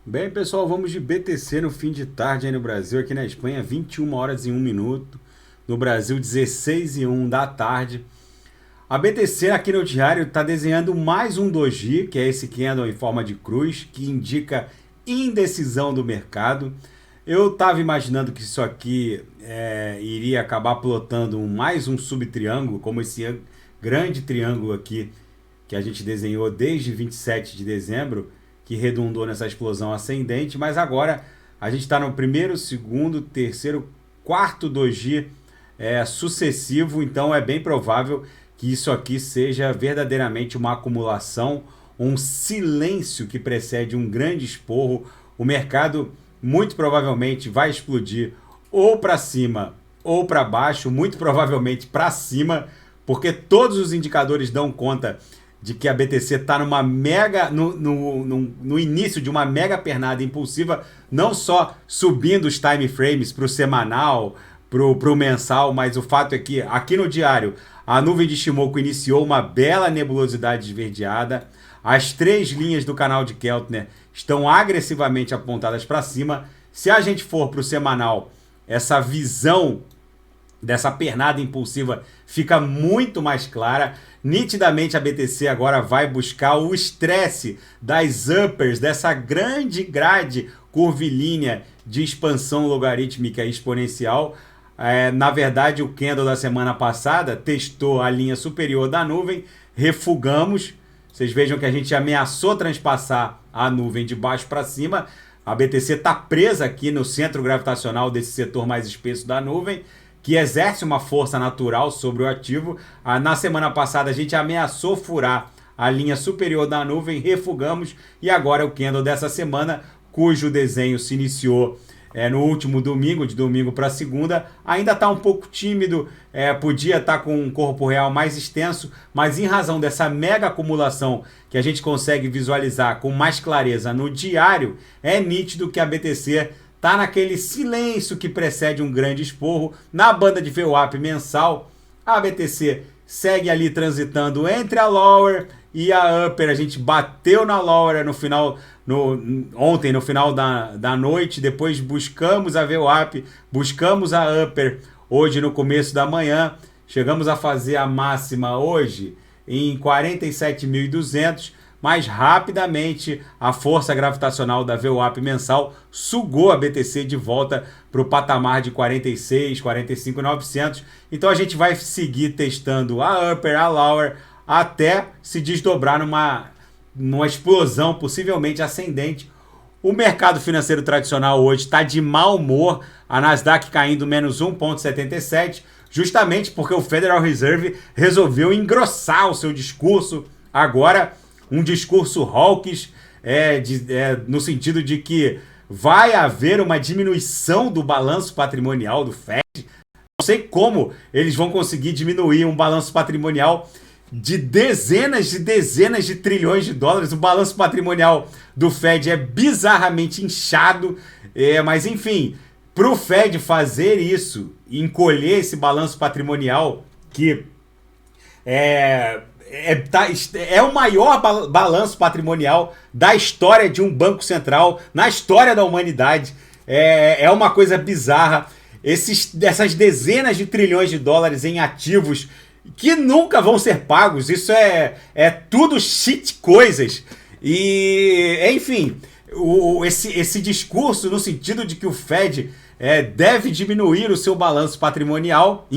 Bem, pessoal, vamos de BTC no fim de tarde aí no Brasil, aqui na Espanha, 21 horas e 1 minuto. No Brasil, 16 e 1 da tarde. A BTC aqui no diário está desenhando mais um doji, que é esse candle em forma de cruz, que indica indecisão do mercado. Eu estava imaginando que isso aqui iria acabar plotando mais um subtriângulo, como esse grande triângulo aqui que a gente desenhou desde 27 de dezembro, que redundou nessa explosão ascendente, mas agora a gente está no primeiro, segundo, terceiro, quarto doji sucessivo, então é bem provável que isso aqui seja verdadeiramente uma acumulação, um silêncio que precede um grande esporro. O mercado muito provavelmente vai explodir ou para cima ou para baixo, muito provavelmente para cima, porque todos os indicadores dão conta de que a BTC está numa mega no início de uma mega pernada impulsiva, não só subindo os time frames para o semanal, para o mensal, mas o fato é que aqui no diário a nuvem de Shimoku iniciou uma bela nebulosidade esverdeada, as três linhas do canal de Keltner estão agressivamente apontadas para cima. Se a gente for para o semanal, essa visão dessa pernada impulsiva fica muito mais clara. Nitidamente a BTC agora vai buscar o estresse das uppers, dessa grande grade curvilínea de expansão logarítmica exponencial. Na verdade, o candle da semana passada testou a linha superior da nuvem, refugamos. Vocês vejam que a gente ameaçou transpassar a nuvem de baixo para cima. A BTC está presa aqui no centro gravitacional desse setor mais espesso da nuvem, que exerce uma força natural sobre o ativo. Na semana passada a gente ameaçou furar a linha superior da nuvem, refugamos, e agora o candle dessa semana, cujo desenho se iniciou no último domingo, de domingo para segunda, ainda está um pouco tímido, podia estar com um corpo real mais extenso, mas em razão dessa mega acumulação que a gente consegue visualizar com mais clareza no diário, é nítido que a BTC está naquele silêncio que precede um grande esporro. Na banda de VWAP mensal, a BTC segue ali transitando entre a lower e a upper. A gente bateu na lower ontem, no final da noite, depois buscamos a VWAP, buscamos a upper hoje no começo da manhã, chegamos a fazer a máxima hoje em 47.200, mas rapidamente a força gravitacional da VWAP mensal sugou a BTC de volta para o patamar de 46, 45.900. Então a gente vai seguir testando a upper, a lower, até se desdobrar numa explosão possivelmente ascendente. O mercado financeiro tradicional hoje está de mau humor, a Nasdaq caindo menos 1,77, justamente porque o Federal Reserve resolveu engrossar o seu discurso agora, um discurso hawkish, no sentido de que vai haver uma diminuição do balanço patrimonial do Fed. Não sei como eles vão conseguir diminuir um balanço patrimonial de dezenas de trilhões de dólares. O balanço patrimonial do Fed é bizarramente inchado, mas enfim, para o Fed fazer isso, encolher esse balanço patrimonial, que é o maior balanço patrimonial da história de um banco central, na história da humanidade. É uma coisa bizarra. Essas dezenas de trilhões de dólares em ativos que nunca vão ser pagos, isso é tudo shit coisas. E, enfim, esse discurso no sentido de que o Fed deve diminuir o seu balanço patrimonial,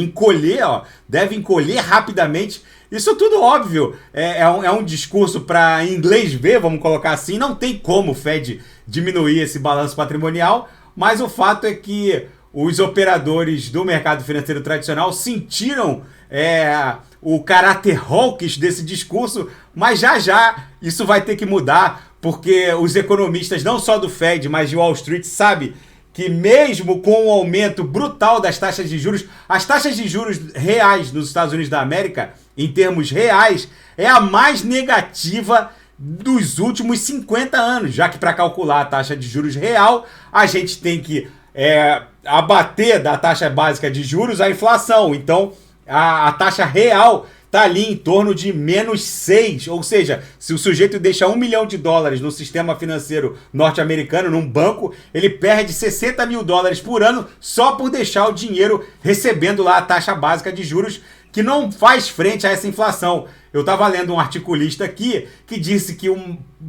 deve encolher rapidamente. Isso tudo óbvio, é um discurso para inglês ver, vamos colocar assim. Não tem como o Fed diminuir esse balanço patrimonial, mas o fato é que os operadores do mercado financeiro tradicional sentiram o caráter hawkish desse discurso, mas já isso vai ter que mudar, porque os economistas, não só do Fed, mas de Wall Street, sabem que mesmo com o aumento brutal das taxas de juros, as taxas de juros reais nos Estados Unidos da América, em termos reais, é a mais negativa dos últimos 50 anos, já que para calcular a taxa de juros real, a gente tem que abater da taxa básica de juros a inflação. Então, a taxa real tá ali em torno de -6, ou seja, se o sujeito deixa $1 milhão no sistema financeiro norte-americano, num banco, ele perde $60 mil por ano só por deixar o dinheiro recebendo lá a taxa básica de juros, que não faz frente a essa inflação. Eu estava lendo um articulista aqui que disse que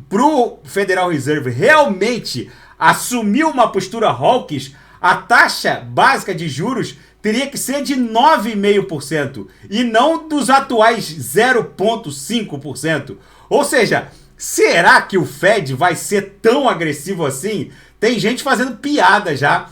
pro Federal Reserve realmente assumir uma postura hawkish, a taxa básica de juros teria que ser de 9,5% e não dos atuais 0,5%. Ou seja, será que o Fed vai ser tão agressivo assim? Tem gente fazendo piada já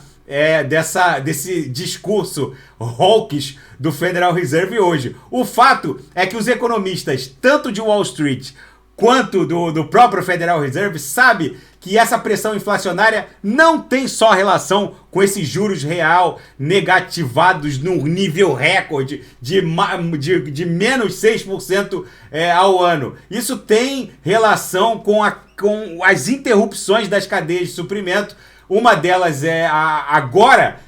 desse discurso hawkish do Federal Reserve hoje. O fato é que os economistas, tanto de Wall Street quanto do próprio Federal Reserve, sabe que essa pressão inflacionária não tem só relação com esses juros real negativados num nível recorde de -6% ao ano. Isso tem relação com as interrupções das cadeias de suprimento. Uma delas é agora,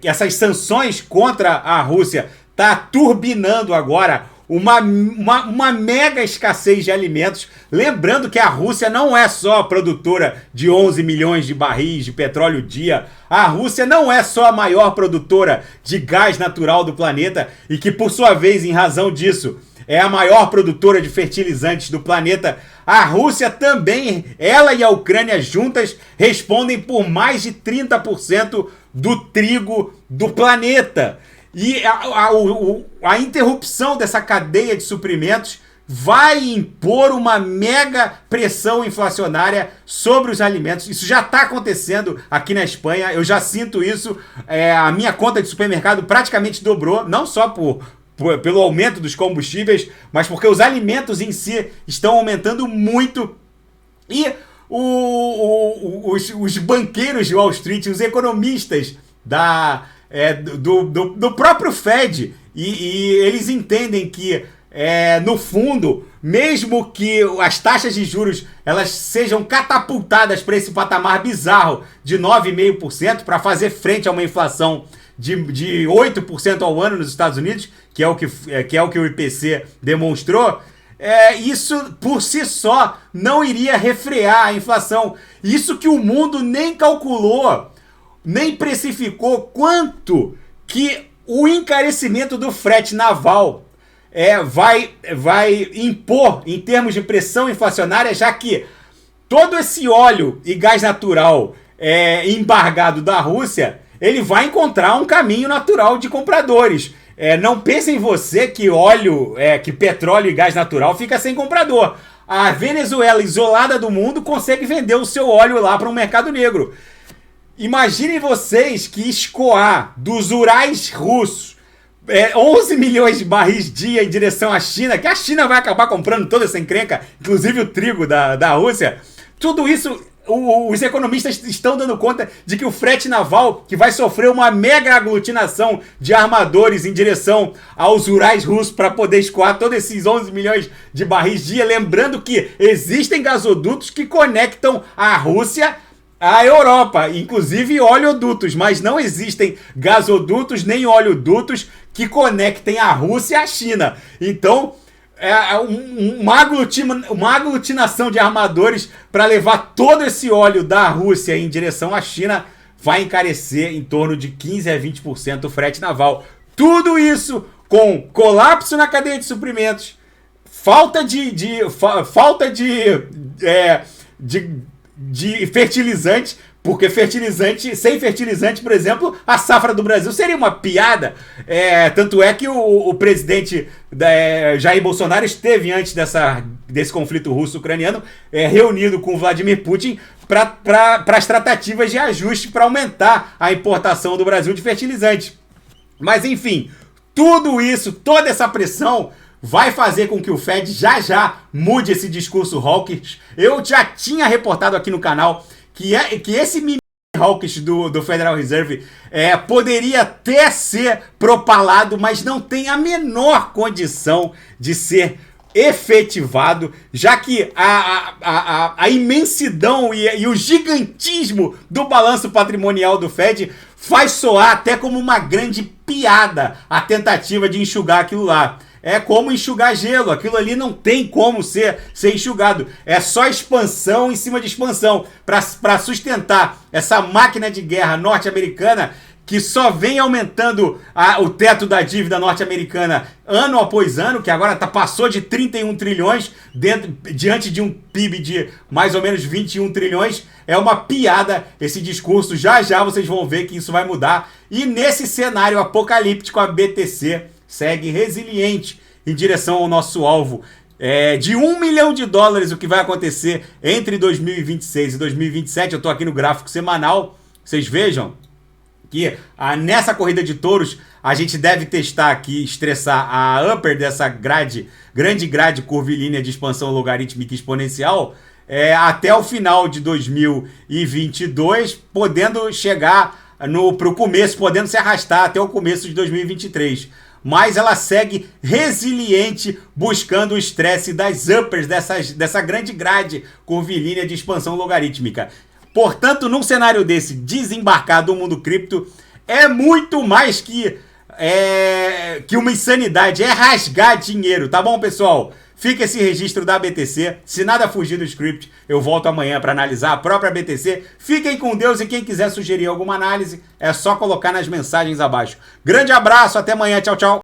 essas sanções contra a Rússia está turbinando agora uma mega escassez de alimentos. Lembrando que a Rússia não é só produtora de 11 milhões de barris de petróleo dia. A Rússia não é só a maior produtora de gás natural do planeta e que, por sua vez, em razão disso, é a maior produtora de fertilizantes do planeta. A Rússia também, ela e a Ucrânia juntas, respondem por mais de 30% do trigo do planeta. E a interrupção dessa cadeia de suprimentos vai impor uma mega pressão inflacionária sobre os alimentos. Isso já está acontecendo aqui na Espanha, eu já sinto isso. A minha conta de supermercado praticamente dobrou, não só pelo aumento dos combustíveis, mas porque os alimentos em si estão aumentando muito. E os banqueiros de Wall Street, os economistas do próprio Fed, e eles entendem que, no fundo, mesmo que as taxas de juros elas sejam catapultadas para esse patamar bizarro de 9,5% para fazer frente a uma inflação de 8% ao ano nos Estados Unidos, que é o que o IPC demonstrou, isso por si só não iria refrear a inflação. Isso que o mundo nem calculou, nem precificou quanto que o encarecimento do frete naval vai impor em termos de pressão inflacionária, já que todo esse óleo e gás natural embargado da Rússia, ele vai encontrar um caminho natural de compradores. Não pense em você que que petróleo e gás natural fica sem comprador. A Venezuela, isolada do mundo, consegue vender o seu óleo lá para um mercado negro. Imaginem vocês que escoar dos Urais russos 11 milhões de barris dia em direção à China, que a China vai acabar comprando toda essa encrenca, inclusive o trigo da Rússia. Tudo isso, os economistas estão dando conta de que o frete naval, que vai sofrer uma mega aglutinação de armadores em direção aos Urais russos para poder escoar todos esses 11 milhões de barris dia, lembrando que existem gasodutos que conectam a Rússia à Europa, inclusive oleodutos, mas não existem gasodutos nem oleodutos que conectem a Rússia à China. Então, uma aglutinação de armadores para levar todo esse óleo da Rússia em direção à China vai encarecer em torno de 15 a 20% o frete naval. Tudo isso com colapso na cadeia de suprimentos, falta de fertilizante, porque sem fertilizante, por exemplo, a safra do Brasil seria uma piada. Tanto é que o presidente Jair Bolsonaro esteve antes desse conflito russo-ucraniano reunido com Vladimir Putin para as tratativas de ajuste para aumentar a importação do Brasil de fertilizante. Mas enfim, tudo isso, toda essa pressão vai fazer com que o Fed já mude esse discurso hawkish. Eu já tinha reportado aqui no canal que esse mimimi hawkish do Federal Reserve poderia até ser propalado, mas não tem a menor condição de ser efetivado, já que a imensidão e o gigantismo do balanço patrimonial do Fed faz soar até como uma grande piada a tentativa de enxugar aquilo lá. é como enxugar gelo. Aquilo ali não tem como ser enxugado. É só expansão em cima de expansão para sustentar essa máquina de guerra norte-americana que só vem aumentando o teto da dívida norte-americana ano após ano, que agora passou de 31 trilhões diante de um PIB de mais ou menos 21 trilhões. É uma piada esse discurso. Já já vocês vão ver que isso vai mudar. E nesse cenário apocalíptico, a BTC segue resiliente em direção ao nosso alvo de $1 milhão, o que vai acontecer entre 2026 e 2027. Eu estou aqui no gráfico semanal. Vocês vejam que nessa corrida de touros a gente deve testar aqui, estressar a upper dessa grande grade curvilínea de expansão logarítmica exponencial até o final de 2022, podendo chegar para o começo, podendo se arrastar até o começo de 2023. Mas ela segue resiliente, buscando o estresse das uppers dessa grande grade curvilínea de expansão logarítmica. Portanto, num cenário desse, desembarcar do mundo cripto é muito mais que uma insanidade, é rasgar dinheiro, tá bom, pessoal? Fica esse registro da BTC. Se nada fugir do script, eu volto amanhã para analisar a própria BTC. Fiquem com Deus e quem quiser sugerir alguma análise, é só colocar nas mensagens abaixo. Grande abraço, até amanhã, tchau, tchau.